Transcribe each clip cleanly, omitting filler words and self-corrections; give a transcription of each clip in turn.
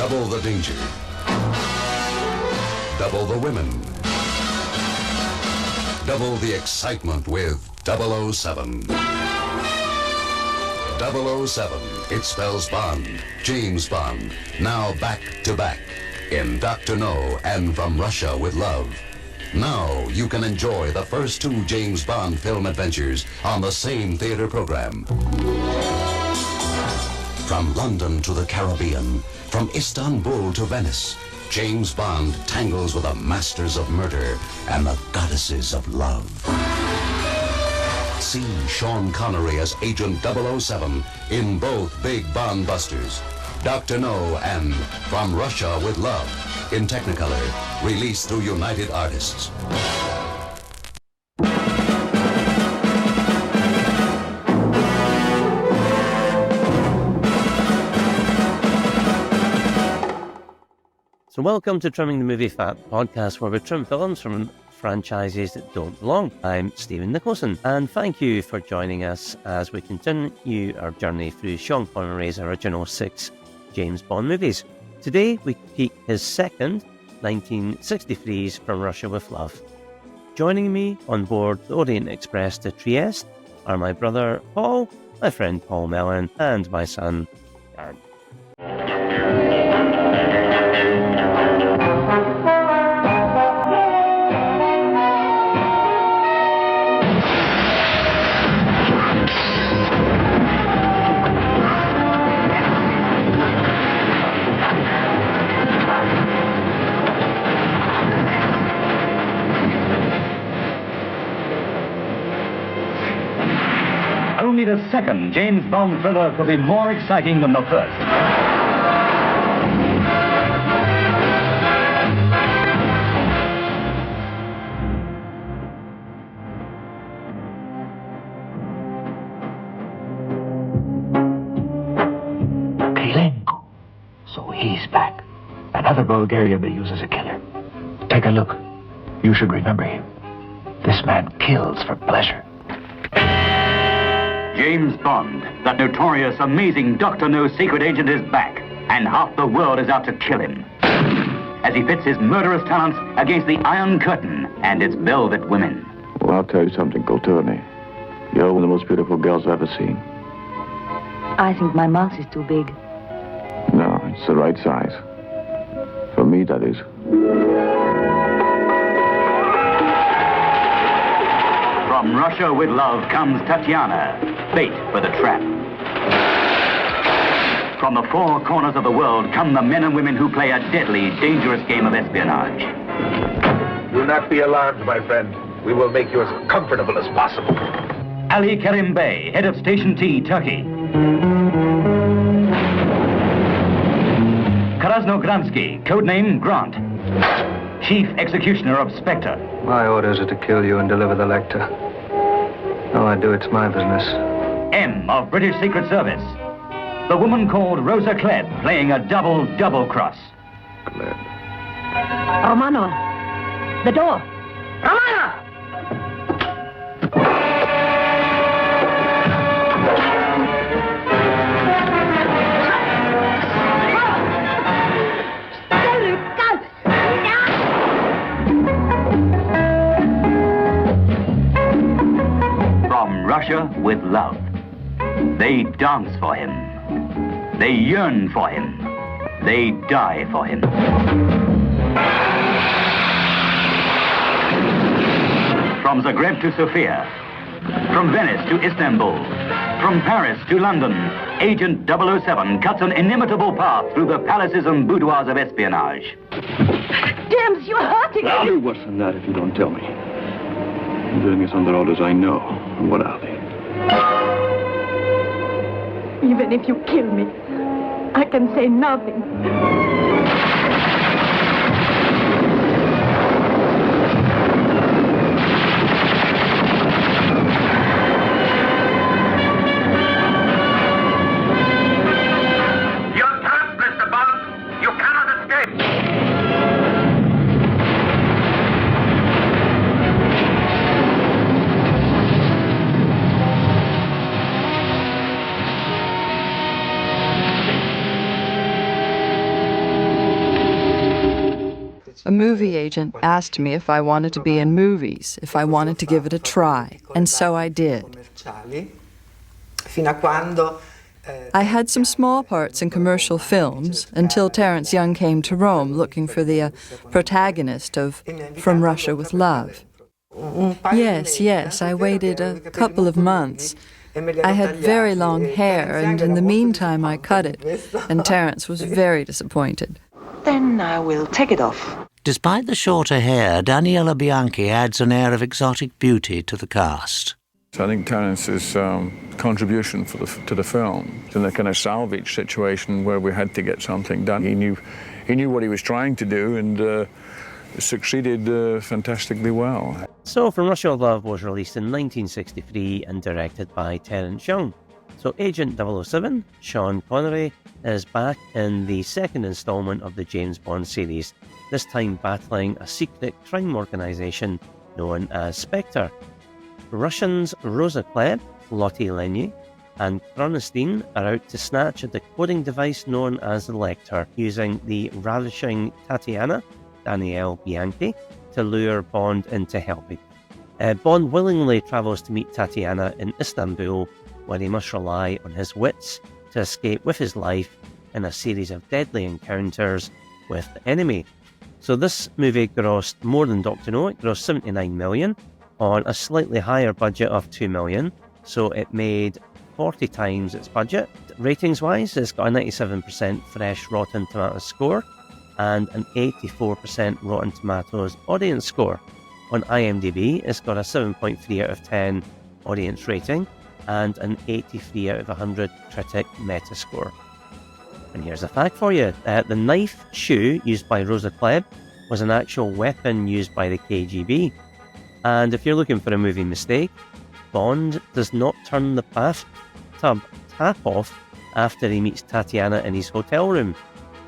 Double the danger. Double the women. Double the excitement with 007. 007. It spells Bond. James Bond. Now back to back. In Dr. No and From Russia with Love. Now you can enjoy the first two James Bond film adventures on the same theater program. From London to the Caribbean, from Istanbul to Venice, James Bond tangles with the masters of murder and the goddesses of love. See Sean Connery as Agent 007 in both big Bond busters, Dr. No and From Russia with Love in Technicolor, released through United Artists. So welcome to Trimming the Movie Fat podcast, where we trim films from franchises that don't belong. I'm Stephen Nicholson, and thank you for joining us as we continue our journey through Sean Connery's original 6 James Bond movies. Today we peek his second, 1963's From Russia with Love. Joining me on board the Orient Express to Trieste are my brother Paul, my friend Paul Mellon, and my son Dan. Only the second James Bond thriller could be more exciting than the first. Kalilenko. So he's back. Another Bulgarian they use as a killer. Take a look. You should remember him. This man kills for pleasure. James Bond, that notorious, amazing Dr. No secret agent, is back, and half the world is out to kill him. As he pits his murderous talents against the Iron Curtain and its velvet women. Well, I'll tell you something, Kulturny. You're one of the most beautiful girls I've ever seen. I think my mouth is too big. No, it's the right size. For me, that is. From Russia with Love comes Tatiana, bait for the trap. From the four corners of the world come the men and women who play a deadly, dangerous game of espionage. Do not be alarmed, my friend. We will make you as comfortable as possible. Ali Kerim Bey, head of Station T, Turkey. Krasnogransky, codename Grant. Chief Executioner of Spectre. My orders are to kill you and deliver the lecter. All I do, it's my business. M of British Secret Service. The woman called Rosa Klebb, playing a double cross. Klebb. Romano, the door. Romano! From Russia with Love. They dance for him. They yearn for him. They die for him. From Zagreb to Sofia. From Venice to Istanbul. From Paris to London. Agent 007 cuts an inimitable path through the palaces and boudoirs of espionage. James, you're hurting I'll me. do worse than that if you don't tell me. I'm doing this under orders I know. And what are they? Even if you kill me, I can say nothing. You're trapped, Mr. Bond. You cannot escape. A movie agent asked me if I wanted to be in movies, if I wanted to give it a try, and so I did. I had some small parts in commercial films until Terence Young came to Rome looking for the protagonist of From Russia with Love. Yes, I waited a couple of months. I had very long hair, and in the meantime I cut it, and Terence was very disappointed. Then I will take it off. Despite the shorter hair, Daniela Bianchi adds an air of exotic beauty to the cast. So I think Terence's contribution to the film, in a kind of salvage situation where we had to get something done, he knew what he was trying to do, and succeeded fantastically well. So, From Russia with Love was released in 1963 and directed by Terence Young. So, Agent 007, Sean Connery, is back in the second installment of the James Bond series, this time battling a secret crime organisation known as Spectre. Russians Rosa Klebb, Lottie Lenny, and Kronstein are out to snatch a decoding device known as the Lecter, using the ravishing Tatiana, Danielle Bianchi, to lure Bond into helping. Bond willingly travels to meet Tatiana in Istanbul, where he must rely on his wits to escape with his life in a series of deadly encounters with the enemy. So this movie grossed more than Dr. No. It grossed 79 million on a slightly higher budget of 2 million, so it made 40 times its budget. Ratings-wise, it's got a 97% fresh Rotten Tomatoes score and an 84% Rotten Tomatoes audience score. On IMDb, it's got a 7.3 out of 10 audience rating and an 83 out of 100 critic Metascore. And here's a fact for you. The knife shoe used by Rosa Klebb was an actual weapon used by the KGB. And if you're looking for a movie mistake, Bond does not turn the bathtub tap off after he meets Tatiana in his hotel room.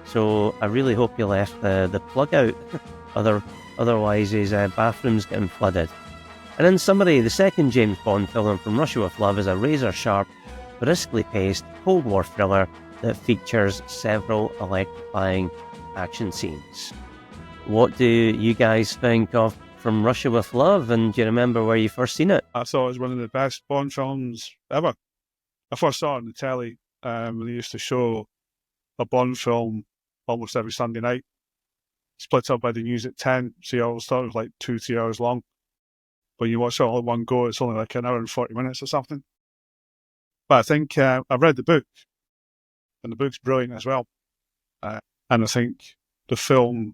So I really hope he left the plug out, otherwise his bathroom's getting flooded. And in summary, the second James Bond film, From Russia with Love, is a razor-sharp, briskly paced Cold War thriller that features several electrifying action scenes. What do you guys think of From Russia with Love, and do you remember where you first seen it? I thought it was one of the best Bond films ever. I first saw it on the telly when they used to show a Bond film almost every Sunday night, split up by the news at 10, so you always thought it was like 2-3 hours long. When you watch it all in one go, it's only like an hour and 40 minutes or something. But I think I've read the book, and the book's brilliant as well. And I think the film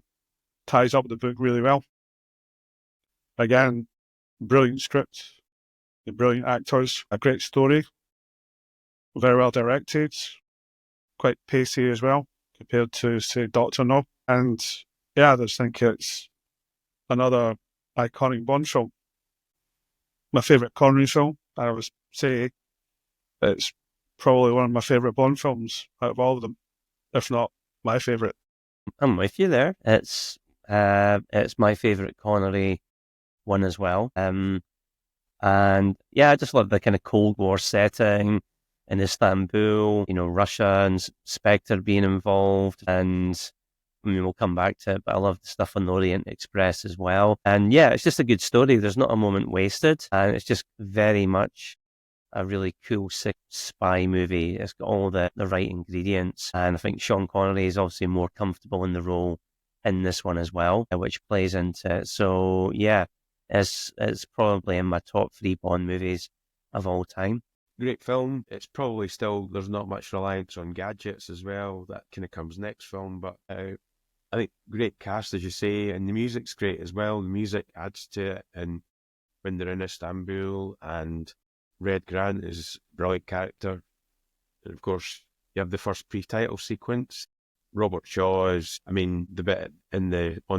ties up the book really well. Again, brilliant script, brilliant actors, a great story, very well directed, quite pacey as well, compared to, say, Dr. No. And yeah, I just think it's another iconic Bond film. My favourite Connery film, I would say it's probably one of my favourite Bond films out of all of them, if not my favourite. I'm with you there. It's my favourite Connery one as well. And yeah, I just love the kind of Cold War setting in Istanbul, Russia and Spectre being involved, and I mean, we'll come back to it, but I love the stuff on the Orient Express as well. And yeah, it's just a good story. There's not a moment wasted, and it's just very much a really cool, sick spy movie. It's got all the right ingredients, and I think Sean Connery is obviously more comfortable in the role in this one as well, which plays into it. So yeah, it's probably in my top 3 Bond movies of all time. Great film. It's probably still, there's not much reliance on gadgets as well. That kind of comes next film, but I think great cast, as you say, and the music's great as well. The music adds to it, and when they're in Istanbul, and Red Grant is a brilliant character. And of course, you have the first pre-title sequence. Robert Shaw is, I mean, the bit on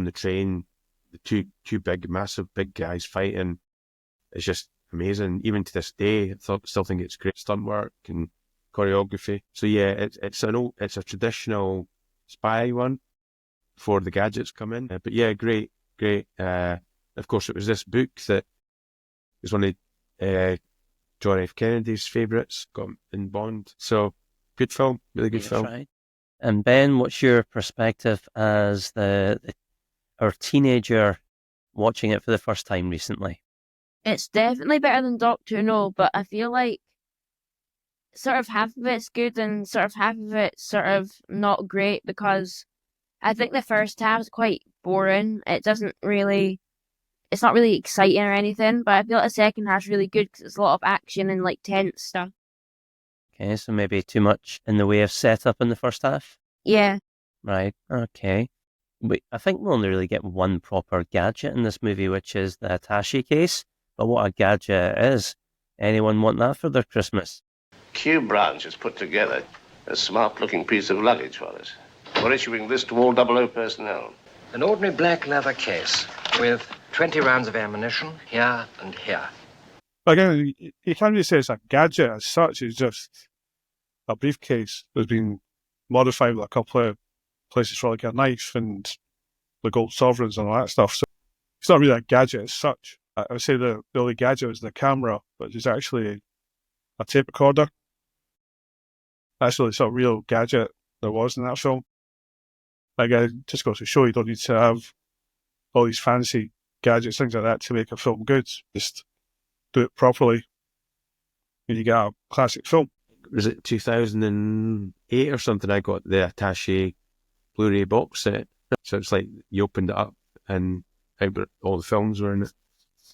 the train, the two massive big guys fighting, it's just amazing. Even to this day, I still think it's great stunt work and choreography. So yeah, it's a traditional spy one before the gadgets come in. But yeah, great. Of course, it was this book that was one of John F. Kennedy's favourites, got in Bond. So good film, really good film. Right. And Ben, what's your perspective as the our teenager watching it for the first time recently? It's definitely better than Doctor No, but I feel like sort of half of it's good and sort of half of it's sort of not great, because I think the first half is quite boring. It's not really exciting or anything, but I feel like the second half's really good because it's a lot of action and like tense stuff. Okay, so maybe too much in the way of setup in the first half? Yeah. Right, okay. I think we only really get one proper gadget in this movie, which is the attaché case. But what a gadget it is. Anyone want that for their Christmas? Q Branch has put together a smart-looking piece of luggage for us. We're issuing this to all 00 personnel. An ordinary black leather case with 20 rounds of ammunition here and here. Again, you can't really say it's a gadget as such. It's just a briefcase that's been modified with a couple of places for like a knife and the gold sovereigns and all that stuff. So it's not really a gadget as such. I would say the only gadget is the camera, but it's actually a tape recorder. That's the only sort of real gadget there was in that film. Again, just goes to show you don't need to have all these fancy gadgets, things like that, to make a film good. Just do it properly and you get a classic film. Was it 2008 or something? I got the attaché Blu-ray box set. So it's like you opened it up and all the films were in it.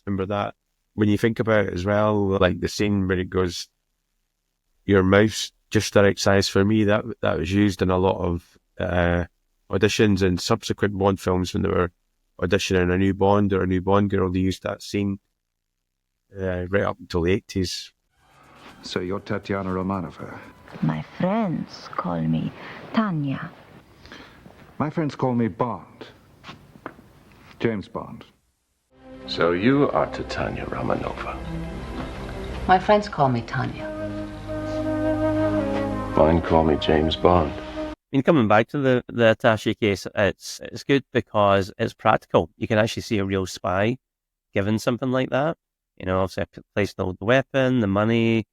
Remember that? When you think about it as well, like the scene where it goes, your mouth's just the right size for me, that was used in a lot of auditions and subsequent Bond films when they were auditioning a new Bond or a new Bond girl. They used that scene right up until the 80s. So you're Tatiana Romanova? My friends call me Tanya. My friends call me Bond. James Bond. So you are Tatiana Romanova. My friends call me Tanya. Fine, call me James Bond. I mean, coming back to the attaché case, it's good because it's practical. You can actually see a real spy given something like that. You know, obviously placed the weapon, the money,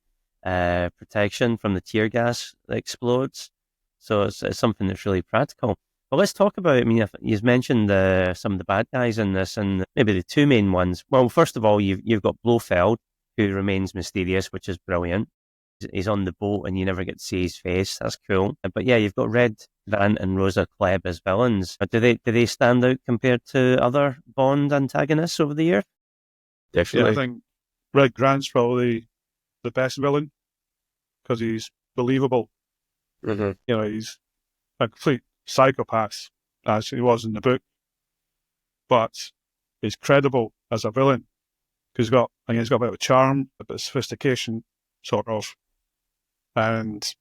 protection from the tear gas that explodes. So it's something that's really practical. But let's talk about, I mean, you've mentioned some of the bad guys in this, and maybe the two main ones. Well, first of all, you've got Blofeld, who remains mysterious, which is brilliant. He's on the boat and you never get to see his face. That's cool. But yeah, you've got Red Grant and Rosa Klebb as villains. But do they stand out compared to other Bond antagonists over the year? Definitely. Yeah, I think Red Grant's probably the best villain because he's believable. Mm-hmm. You know, he's a complete psychopath, as he was in the book, but he's credible as a villain because he's got a bit of charm, a bit of sophistication, sort of, and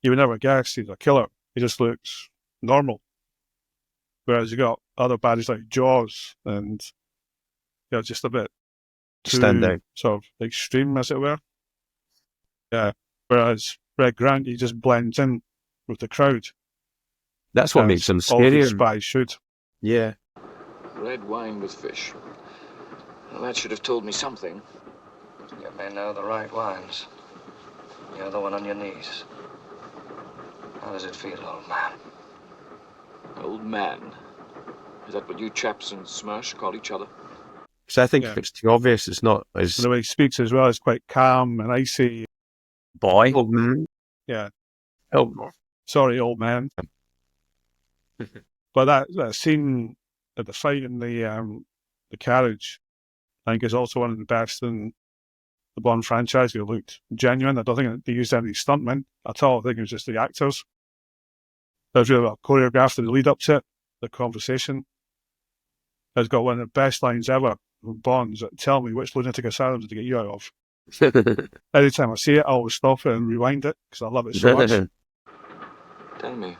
you would never guess he's a killer. He just looks normal. Whereas you got other baddies like Jaws and just a bit too stand out, sort of extreme, as it were. Yeah. Whereas Red Grant, he just blends in with the crowd. That's what makes him All these scarier. spies should. Yeah. Red wine with fish. Well, that should have told me something. You may know the right wines. The other one on your knees. How does it feel, old man? Old man? Is that what you chaps in Smash call each other? So I think if it's too obvious, it's not as... The way he speaks as well is quite calm and icy. Boy. Old man. Yeah. Oh. Sorry, old man. But that scene at the fight in the carriage, I think, is also one of the best in the Bond franchise. It looked genuine. I don't think they used any stuntmen at all. I think it was just the actors. There's really well choreographed in the lead up to it. The conversation has got one of the best lines ever from Bonds. Tell me which lunatic asylum did I get you out of? Anytime I see it, I always stop it and rewind it because I love it so much. Tell me,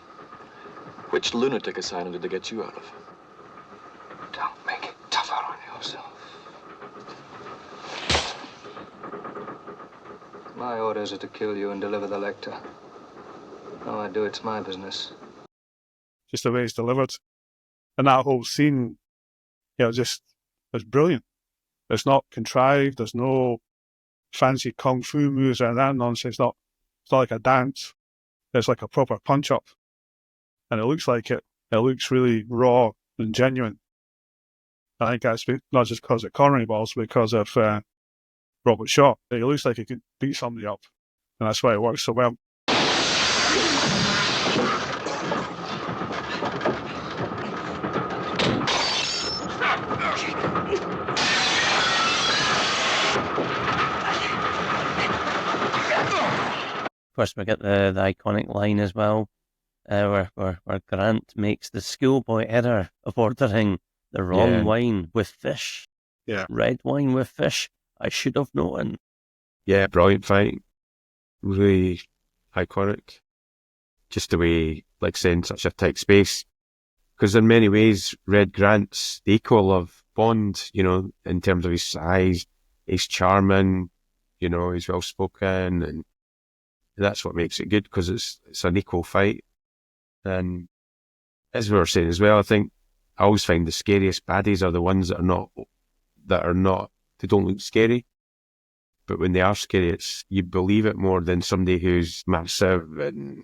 which lunatic asylum did they get you out of? Don't make it tougher on yourself. My orders are to kill you and deliver the lector. How I do it's my business. Just the way it's delivered. And that whole scene, just it's brilliant. It's not contrived. There's no fancy kung fu moves or that nonsense. It's not like a dance. It's like a proper punch-up. And it looks like it. It looks really raw and genuine. I think that's not just because of Connery, but also because of Robert Shaw. He looks like he could beat somebody up, and that's why it works so well. Of course, we get the iconic line as well, where Grant makes the schoolboy error of ordering the wrong wine with fish. Yeah. Red wine with fish. I should have known. Yeah, brilliant fight. Really iconic. Just the way, like saying, such a tight space. Because in many ways, Red Grant's the equal of Bond, you know, in terms of his size. He's charming, you know, he's well spoken, and that's what makes it good, because it's an equal fight. And as we were saying as well, I think I always find the scariest baddies are the ones that are not, they don't look scary. But when they are scary, you believe it more than somebody who's massive, and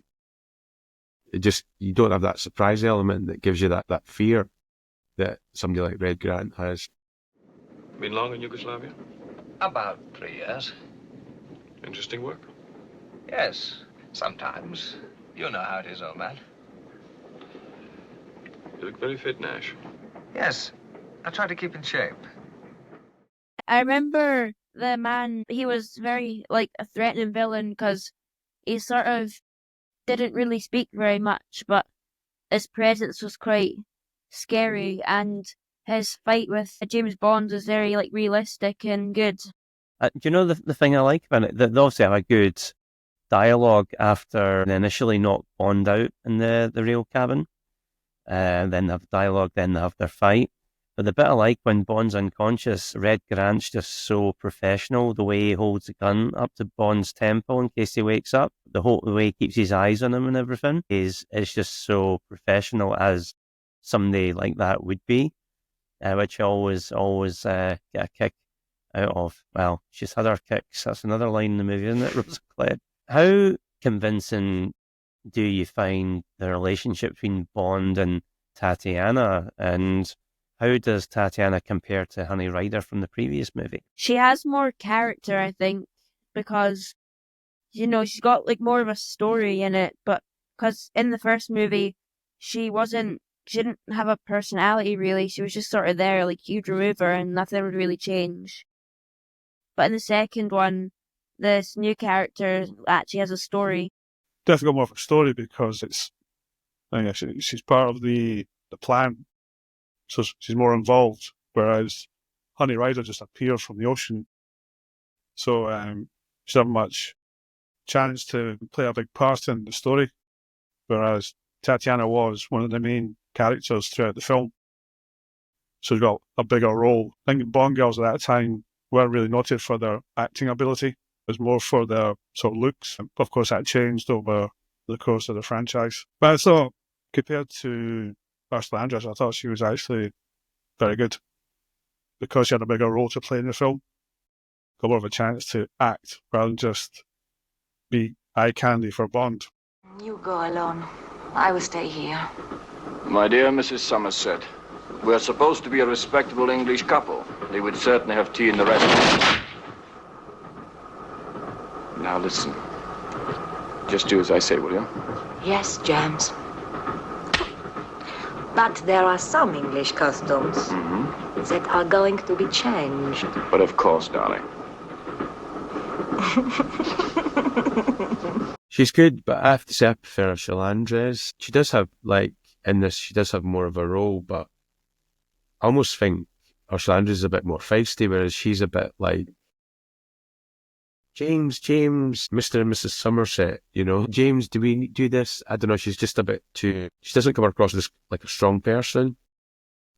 you don't have that surprise element that gives you that fear that somebody like Red Grant has. Been long in Yugoslavia? About 3 years. Interesting work? Yes, sometimes. You know how it is, old man. You look very fit, Nash. Yes, I try to keep in shape. I remember the man, he was very, like, a threatening villain because he sort of didn't really speak very much, but his presence was quite scary, and his fight with James Bond was very, like, realistic and good. Do you know the thing I like about it? They obviously have a good dialogue after they initially knock Bond out in the real cabin. Then they have dialogue, then they have their fight. But the bit I like when Bond's unconscious, Red Grant's just so professional. The way he holds the gun up to Bond's temple in case he wakes up, the way he keeps his eyes on him and everything is just so professional, as somebody like that would be, which I always get a kick out of. Well, she's had her kicks. That's another line in the movie, isn't it, Rosa Klebb? How convincing do you find the relationship between Bond and Tatiana, and how does Tatiana compare to Honey Rider from the previous movie? She has more character, I think, because, you know, she's got like more of a story in it, but because in the first movie, she didn't have a personality really. She was just sort of there, like you'd remove her and nothing would really change. But in the second one, this new character actually has a story. Definitely got more of a story because she's part of the plan, so she's more involved. Whereas Honey Rider just appears from the ocean, so she doesn't have much chance to play a big part in the story. Whereas Tatiana was one of the main characters throughout the film, so she's got a bigger role. I think Bond girls at that time weren't really noted for their acting ability. It was more for their sort of looks. Of course, that changed over the course of the franchise. But I thought, compared to Ursula Andress, I thought she was actually very good because she had a bigger role to play in the film. Got more of a chance to act rather than just be eye candy for Bond. You go alone. I will stay here. My dear Mrs. Somerset, we're supposed to be a respectable English couple. They would certainly have tea in the restaurant. Now listen. Just do as I say, will you? Yes, James. But there are some English customs that are going to be changed. But of course, darling. She's good, but I have to say I prefer Ursula Andress. She does have, in this, she does have more of a role, but I almost think Ursula Andress is a bit more feisty, whereas she's a bit like James, Mr. and Mrs. Somerset, you know. James, do we do this? I don't know, she's just a bit too... She doesn't come across as like a strong person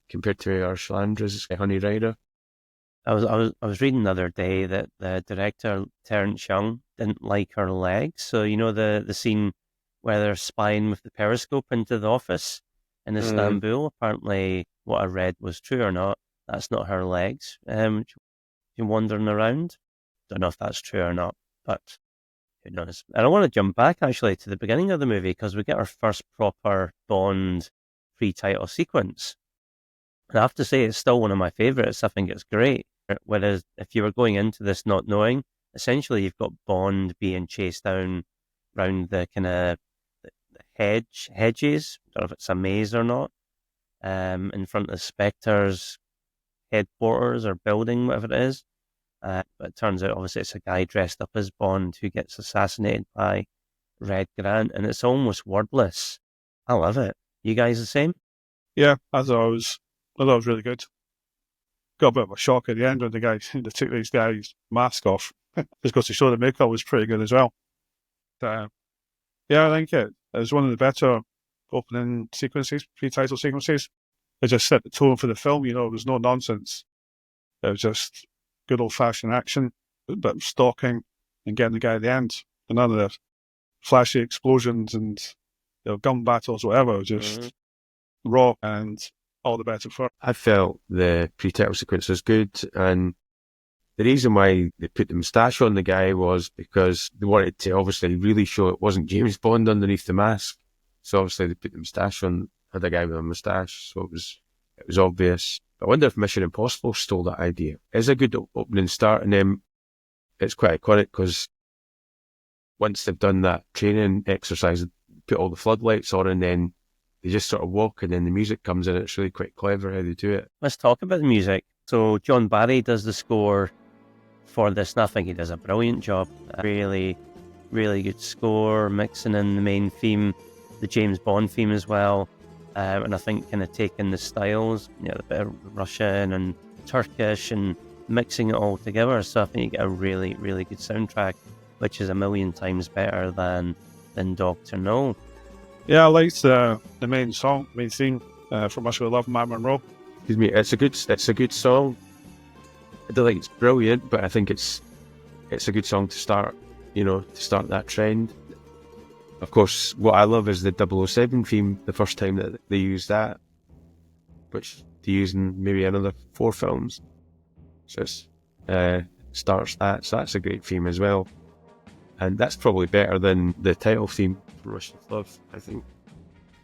compared to Ursula Andress, Honey Rider. I was reading the other day that the director, Terence Young, didn't like her legs. So, you know, the scene where they're spying with the periscope into the office in Istanbul, apparently what I read was true or not. That's not her legs. She's wandering around. Don't know if that's true or not, but who knows. And I want to jump back actually to the beginning of the movie because we get our first proper Bond pre-title sequence. And I have to say, it's still one of my favourites. I think it's great. Whereas if you were going into this not knowing, essentially you've got Bond being chased down round the kind of hedges. I don't know if it's a maze or not. In front of Spectre's headquarters or building, whatever it is. But it turns out, obviously, it's a guy dressed up as Bond who gets assassinated by Red Grant, and it's almost wordless. I love it. You guys the same? Yeah, I thought it was really good. Got a bit of a shock at the end when they took these guys' mask off. Just got to show the makeup was pretty good as well. Yeah, I think it was one of the better opening sequences, pre-title sequences. It just set the tone for the film, there was no nonsense. It was just good old-fashioned action, a bit of stalking, and getting the guy at the end. And none of the flashy explosions and gun battles, whatever, just raw and all the better for it. I felt the pre-title sequence was good, and the reason why they put the moustache on the guy was because they wanted to obviously really show it wasn't James Bond underneath the mask. So obviously they put the moustache on, had a guy with a moustache, so it was obvious. I wonder if Mission Impossible stole that idea. It's a good opening start, and then it's quite iconic because once they've done that training exercise, they put all the floodlights on, and then they just sort of walk, and then the music comes in. It's really quite clever how they do it. Let's talk about the music. So John Barry does the score for this, and I think he does a brilliant job. Really, really good score, mixing in the main theme, the James Bond theme as well. And I think kind of taking the styles, a bit of Russian and Turkish and mixing it all together. So I think you get a really, really good soundtrack, which is a million times better than Dr. No. Yeah, I liked the main theme from Russia with Love, Matt Monroe. Excuse me, it's a good song. I don't think it's brilliant, but I think it's a good song to start, to start that trend. Of course, what I love is the 007 theme, the first time that they used that, which they use in maybe another 4 films. So it starts that, so that's a great theme as well. And that's probably better than the title theme from Rush with Love, I think.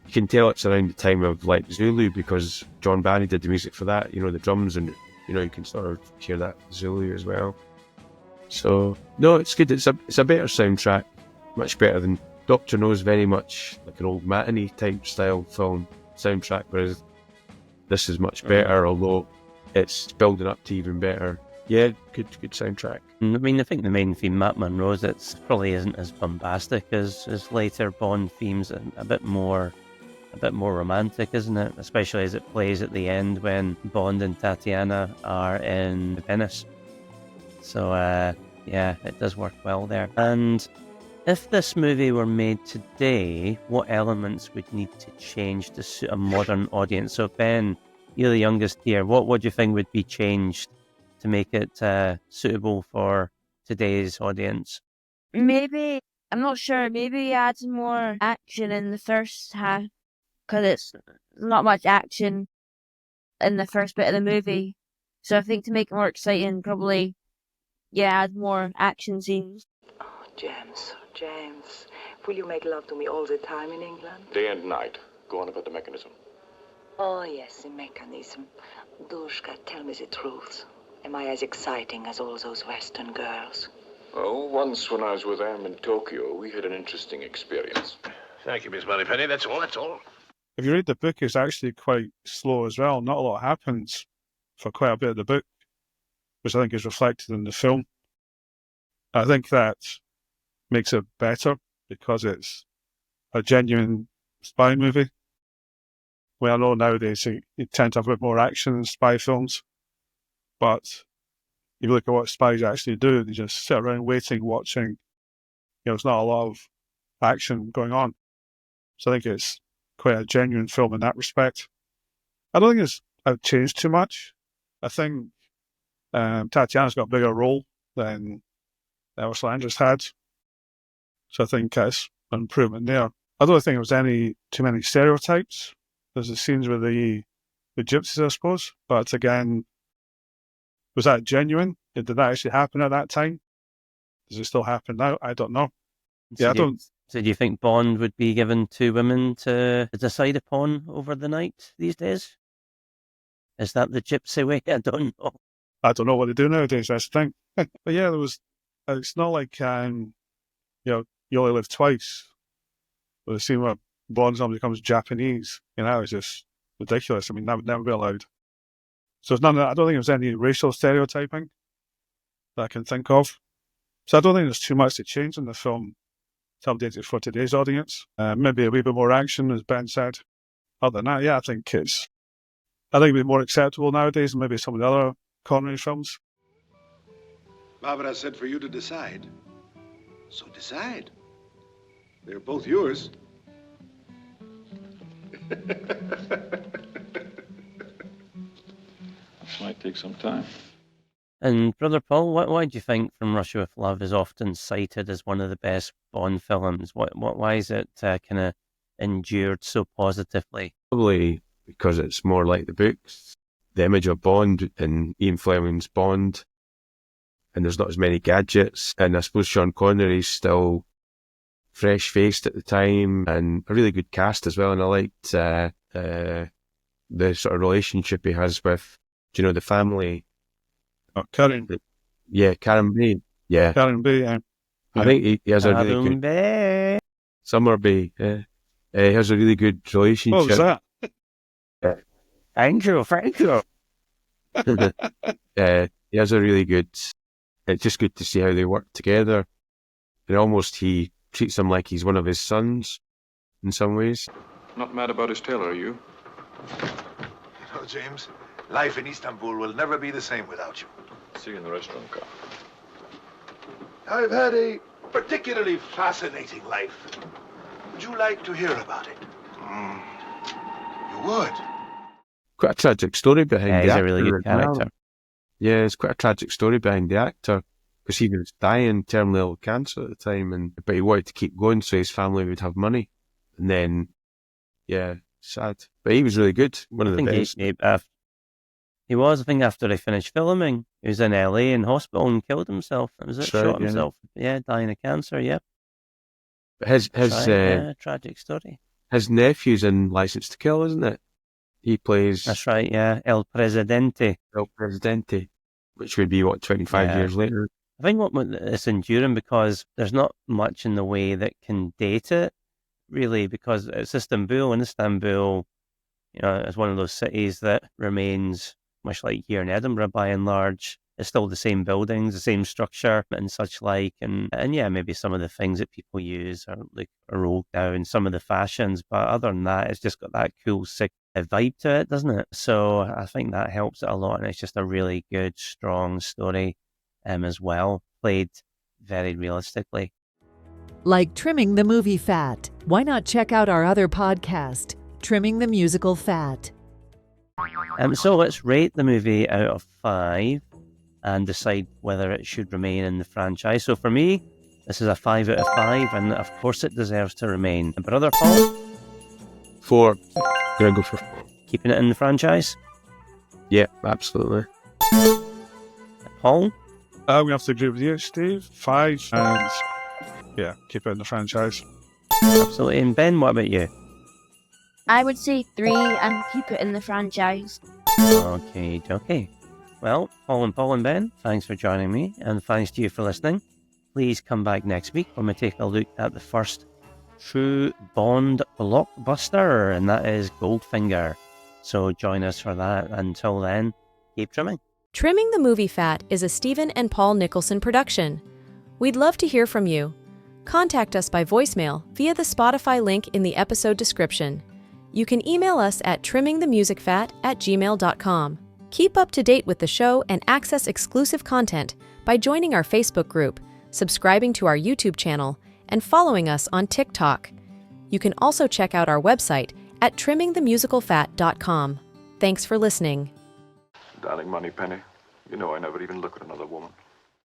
You can tell it's around the time of like Zulu because John Barry did the music for that, the drums, and you can sort of hear that Zulu as well. So no, it's good. It's a better soundtrack, much better than Dr. No's. Very much like an old matinee type style film soundtrack, whereas this is much better, although it's building up to even better. Yeah, good soundtrack. I mean, I think the main theme, Matt Monroe's, it probably isn't as bombastic as later Bond themes. A bit more romantic, isn't it? Especially as it plays at the end when Bond and Tatiana are in Venice. So yeah, it does work well there. And if this movie were made today, what elements would need to change to suit a modern audience? So Ben, you're the youngest here. What do you think would be changed to make it suitable for today's audience? Maybe, I'm not sure, maybe add more action in the first half, because it's not much action in the first bit of the movie. So I think to make it more exciting, probably, add more action scenes. Oh, James, will you make love to me all the time in England? Day and night. Go on about the mechanism. Oh, yes, the mechanism. Dushka, tell me the truth. Am I as exciting as all those Western girls? Oh, once when I was with Em in Tokyo, we had an interesting experience. Thank you, Miss Moneypenny. That's all. If you read the book, it's actually quite slow as well. Not a lot happens for quite a bit of the book, which I think is reflected in the film. I think that makes it better because it's a genuine spy movie. Well, I know nowadays you tend to have a bit more action in spy films, but if you look at what spies actually do, they just sit around waiting, watching. It's not a lot of action going on. So I think it's quite a genuine film in that respect. I don't think it's changed too much. I think Tatiana's got a bigger role than Ursula Andress had. So I think that's an improvement there. I don't think there was too many stereotypes. There's the scenes with the gypsies, I suppose. But again, was that genuine? Did that actually happen at that time? Does it still happen now? I don't know. So do you think Bond would be given 2 women to decide upon over the night these days? Is that the gypsy way? I don't know. I don't know what they do nowadays, that's the thing. But yeah, it's not like, you only live twice. But the scene where Bond suddenly becomes Japanese, it's just ridiculous. I mean, that would never be allowed. So it's none of that. I don't think there's any racial stereotyping that I can think of. So I don't think there's too much to change in the film to update it for today's audience. Maybe a wee bit more action, as Ben said. Other than that, yeah, I think it'd be more acceptable nowadays than maybe some of the other Connery films. Barbara said for you to decide. So decide. They're both yours. This might take some time. And Brother Paul, why do you think From Russia with Love is often cited as one of the best Bond films? Why is it kind of endured so positively? Probably because it's more like the books. The image of Bond and Ian Fleming's Bond, and there's not as many gadgets. And I suppose Sean Connery's still fresh-faced at the time, and a really good cast as well. And I liked the sort of relationship he has with, the family. Oh, Karen. Yeah, Karen B. Yeah. Karen B, yeah. I think he has a really good... Summerby, yeah. He has a really good relationship. What was that? Thank you. He has a really good... It's just good to see how they work together. And almost he treats him like he's one of his sons in some ways. Not mad about his tailor, are you? James, life in Istanbul will never be the same without you. See you in the restaurant car. I've had a particularly fascinating life. Would you like to hear about it? You would? Quite a tragic story behind the actor. He's a really good character. Well. Yeah, it's quite a tragic story behind the actor, because he was dying terminally ill with cancer at the time, but he wanted to keep going so his family would have money. And then, yeah, sad. But he was really good, one of the best. He was, I think, after he finished filming. He was in LA in hospital and killed himself. That was it, shot himself. Yeah, dying of cancer, yeah. But his tragic story. His nephew's in License to Kill, isn't it? He plays... That's right, yeah. El Presidente, which would be, 25 years later? I think it's enduring because there's not much in the way that can date it, really, because it's Istanbul, and Istanbul, is one of those cities that remains, much like here in Edinburgh by and large, it's still the same buildings, the same structure and such like, and yeah, maybe some of the things that people use are old now, and some of the fashions, but other than that, it's just got that cool, sick vibe to it, doesn't it? So I think that helps it a lot, and it's just a really good, strong story as well, played very realistically. Like Trimming the Movie Fat, why not check out our other podcast, Trimming the Musical Fat? So let's rate the movie out of 5 and decide whether it should remain in the franchise. So for me, this is a 5 out of 5, and of course it deserves to remain. Brother Paul? 4. Gonna go for 4. Keeping it in the franchise? Yeah, absolutely. Paul? We have to agree with you, Steve. 5, and yeah, keep it in the franchise. Absolutely. And Ben, what about you? I would say 3 and keep it in the franchise. Okay. Well, Paul and Ben, thanks for joining me, and thanks to you for listening. Please come back next week when we take a look at the first true Bond blockbuster, and that is Goldfinger. So join us for that. Until then, keep trimming. Trimming the Movie Fat is a Stephen and Paul Nicholson production. We'd love to hear from you. Contact us by voicemail via the Spotify link in the episode description. You can email us at trimmingthemusicfat@gmail.com. Keep up to date with the show and access exclusive content by joining our Facebook group, subscribing to our YouTube channel, and following us on TikTok. You can also check out our website at trimmingthemusicalfat.com. Thanks for listening. Darling Moneypenny, you know I never even look at another woman.